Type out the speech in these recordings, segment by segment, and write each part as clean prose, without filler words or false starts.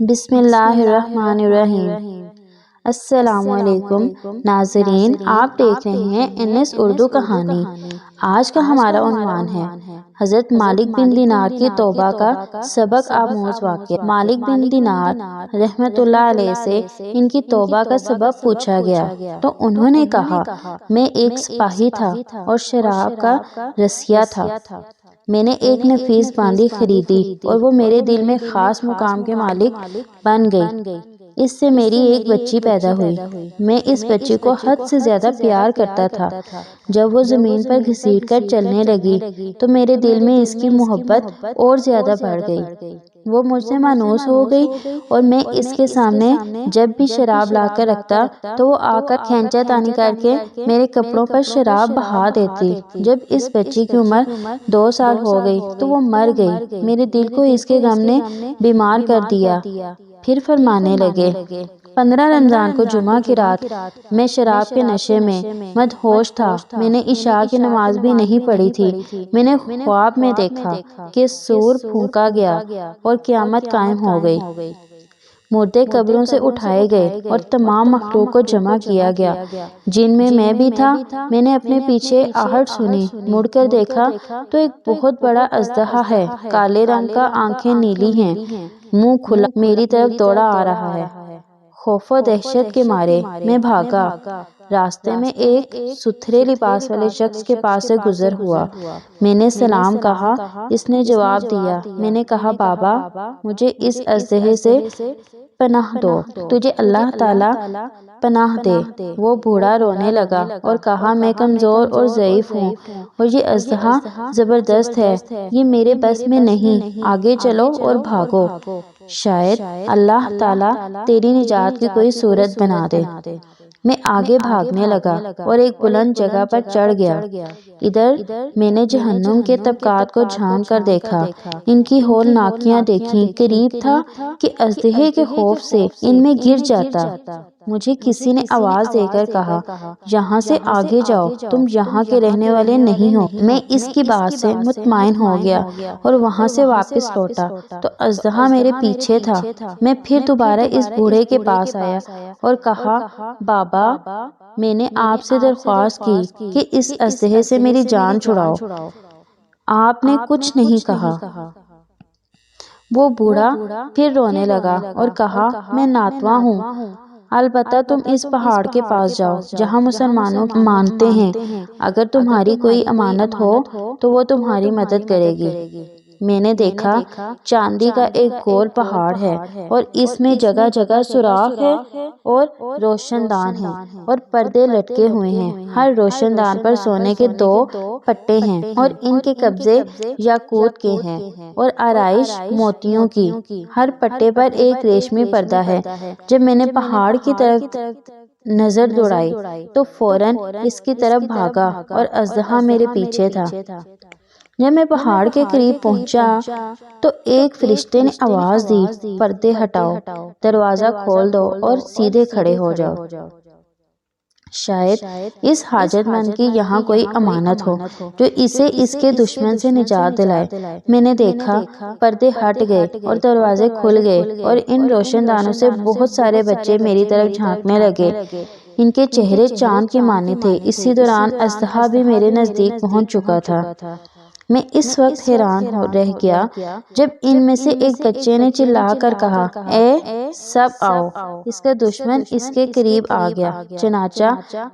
بسم اللہ الرحمن الرحیم۔ السلام علیکم ناظرین، آپ دیکھ رہے ہیں NS اردو کہانی۔ آج کا ہمارا عنوان ہے حضرت مالک بن دینار کی توبہ کا سبق آموز واقعہ۔ مالک بن دینار رحمت اللہ علیہ سے ان کی توبہ کا سبب پوچھا گیا تو انہوں نے کہا، میں ایک سپاہی تھا اور شراب کا رسیا تھا۔ میں نے ایک نفیس باندی خریدی اور وہ میرے دل میں خاص مقام کے مالک بن گئی۔ اس سے میری ایک بچی پیدا ہوئی۔ میں اس بچی کو حد سے زیادہ پیار کرتا تھا۔ جب وہ زمین پر گھسیٹ کر چلنے لگی تو میرے دل میں اس کی محبت اور زیادہ بڑھ گئی۔ وہ مجھ سے مانوس ہو گئی اور میں اس کے سامنے جب بھی شراب لا کر رکھتا تو وہ آ کر کھینچا تانی کر کے میرے کپڑوں پر شراب بہا دیتی۔ جب اس بچی کی عمر 2 سال ہو گئی تو وہ مر گئی۔ میرے دل کو اس کے غم نے بیمار کر دیا۔ پھر فرمانے لگے، 15 رمضان کو جمعہ کی رات میں شراب کے نشے میں مدہوش تھا۔ میں نے عشاء کی نماز بھی نہیں پڑھی تھی۔ میں نے خواب میں دیکھا کہ سور پھونکا گیا اور قیامت قائم ہو گئی۔ مردے قبروں سے اٹھائے گئے اور تمام مخلوق کو جمع کیا گیا، جن میں بھی تھا۔ میں نے اپنے پیچھے آہٹ سنی، مڑ کر دیکھا تو ایک بہت بڑا اژدہا ہے، کالے رنگ کا، آنکھیں نیلی ہیں، منہ کھلا میری طرف دوڑا آ رہا ہے۔ خوف و دہشت کے مارے میں بھاگا۔ راستے میں ایک ستھرے لباس والے شخص کے پاس سے گزر ہوا۔ میں نے سلام کہا، اس نے جواب دیا۔ میں نے کہا، بابا مجھے اس اژدہے سے پناہ دو، تجھے اللہ تعالیٰ پناہ دے۔ وہ بوڑھا رونے لگا اور کہا، میں کمزور اور ضعیف ہوں اور یہ اژدہا زبردست ہے، یہ میرے بس میں نہیں، آگے چلو اور بھاگو، شاید اللہ تعالیٰ تیری نجات کی کوئی صورت بنا دے۔ میں آگے بھاگنے لگا اور ایک بلند جگہ پر چڑھ گیا۔ ادھر میں نے جہنم کے طبقات کو جھانک کر دیکھا، ان کی ہولناکیاں دیکھیں۔ قریب تھا کہ اژدہے کے خوف سے ان میں گر جاتا۔ مجھے کسی نے آواز دے کر کہا، یہاں سے آگے جاؤ، تم یہاں کے رہنے والے نہیں ہو۔ میں اس کی بات سے مطمئن ہو گیا اور وہاں سے واپس لوٹا تو اژدہا میرے پیچھے تھا۔ میں پھر دوبارہ اس بوڑھے کے پاس آیا اور کہا، بابا میں نے آپ سے درخواست کی کہ اس اژدہے سے میری جان چھڑاؤ، آپ نے کچھ نہیں کہا۔ وہ بوڑھا پھر رونے لگا اور کہا، میں ناتواں ہوں، البتہ تم اس پہاڑ کے پاس جاؤ جہاں مسلمانوں مانتے ہیں، اگر تمہاری کوئی امانت ہو تو وہ تمہاری مدد کرے گی۔ میں نے دیکھا چاندی کا ایک گول پہاڑ ہے اور اس میں جگہ جگہ سوراخ ہے اور روشن دان ہیں اور پردے لٹکے ہوئے ہیں۔ ہر روشن دان پر سونے کے 2 پٹے ہیں اور ان کے قبضے یاقوت کے ہیں اور آرائش موتیوں کی۔ ہر پٹے پر ایک ریشمی پردہ ہے۔ جب میں نے پہاڑ کی طرف نظر دوڑائی تو فوراً اس کی طرف بھاگا اور اژدہا میرے پیچھے تھا۔ جب میں پہاڑ کے قریب پہنچا تو ایک فرشتے نے آواز دی، پردے ہٹاؤ، دروازہ کھول دو اور سیدھے کھڑے ہو جاؤ، شاید اس حاجت مند کی یہاں کوئی امانت ہو جو اسے اس کے دشمن سے نجات دلائے۔ میں نے دیکھا پردے ہٹ گئے اور دروازے کھل گئے اور ان روشن دانوں سے بہت سارے بچے میری طرف جھانکنے لگے۔ ان کے چہرے چاند کے مانند تھے۔ اسی دوران اژدہا بھی میرے نزدیک پہنچ چکا تھا۔ میں اس وقت حیران رہ گیا جب ان میں سے ایک بچے نے چلا کر کہا، اے سب آؤ۔ اس کا دشمن اس کے قریب آ گیا، چنانچہ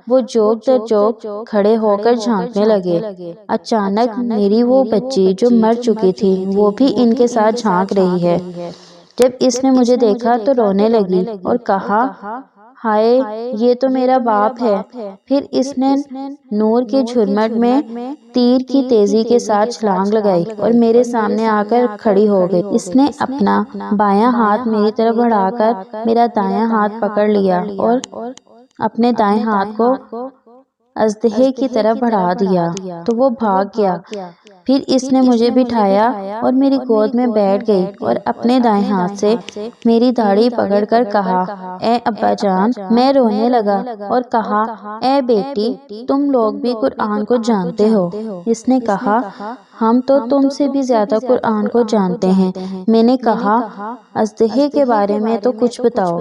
وہ جوک در جوک کھڑے ہو کر جھانکنے لگے۔ اچانک میری وہ بچی جو مر چکی تھی وہ بھی ان کے ساتھ جھانک رہی ہے۔ جب اس نے مجھے دیکھا تو رونے لگی اور کہا، ہائے یہ تو میرا باپ ہے۔ پھر اس نے نور کے جھرمٹ میں تیر کی تیزی کے ساتھ چھلانگ لگائی اور میرے سامنے آ کر کھڑی ہو گئی۔ اس نے اپنا بایاں ہاتھ میری طرف بڑھا کر میرا دایاں ہاتھ پکڑ لیا اور اپنے دائیں ہاتھ کو اژدہے کی طرف بڑھا دیا تو وہ بھاگ گیا۔ پھر اس نے مجھے بٹھایا اور میری گود میں بیٹھ گئی اور اپنے دائیں ہاتھ سے میری داڑھی پکڑ کر کہا، اے ابا جان۔ میں رونے لگا اور کہا، اے بیٹی، تم لوگ بھی قرآن کو جانتے ہو؟ اس نے کہا، ہم تو تم سے بھی زیادہ قرآن کو جانتے ہیں۔ میں نے کہا، اژدہے کے بارے میں تو کچھ بتاؤ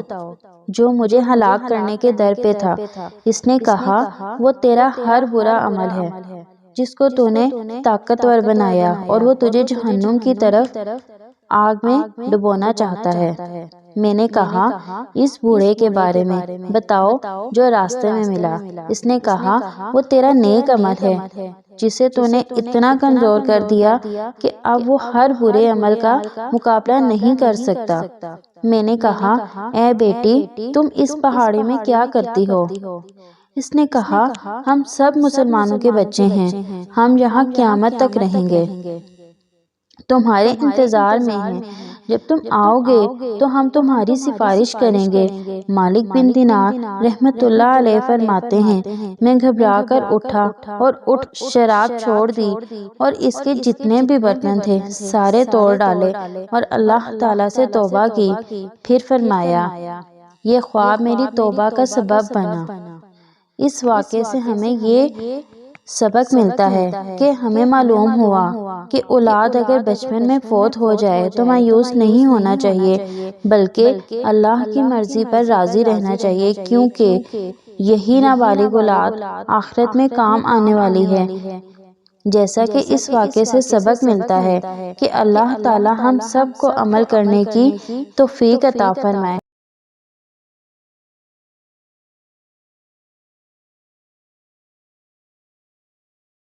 جو مجھے ہلاک کرنے کے در پہ تھا۔ اس نے کہا، وہ تیرا ہر برا عمل ہے جس کو تو نے طاقتور بنایا اور وہ تجھے جہنم کی طرف آگ میں ڈبونا چاہتا ہے۔ میں نے کہا، اس بوڑھے کے بارے میں بتاؤ جو راستے میں ملا۔ اس نے کہا، وہ تیرا نیک عمل ہے جسے تو نے اتنا کمزور کر دیا کہ اب وہ ہر برے عمل کا مقابلہ نہیں کر سکتا۔ میں نے کہا، اے بیٹی، تم اس پہاڑی میں کیا کرتی ہو؟ اس نے کہا، ہم سب مسلمانوں کے بچے ہیں، ہم یہاں قیامت تک رہیں گے، تمہارے انتظار میں ہیں۔ جب تم آؤ گے تو ہم تمہاری سفارش کریں گے۔ مالک بن دینار رحمت اللہ علیہ فرماتے ہیں، میں گھبرا کر اٹھا اور شراب چھوڑ دی اور اس کے جتنے بھی برتن تھے سارے توڑ ڈالے اور اللہ تعالیٰ سے توبہ کی۔ پھر فرمایا، یہ خواب میری توبہ کا سبب بنا۔ اس واقعے سے ہمیں یہ سبق ملتا ہے کہ ہمیں معلوم ہوا کہ اولاد اگر بچپن میں فوت ہو جائے تو مایوس نہیں ہونا چاہیے، بلکہ اللہ کی مرضی پر راضی رہنا چاہیے، کیونکہ یہی نابالغ اولاد آخرت میں کام آنے والی ہے۔ جیسا کہ اس واقعے سے سبق ملتا ہے کہ اللہ تعالی ہم سب کو عمل کرنے کی توفیق عطا فرمائے۔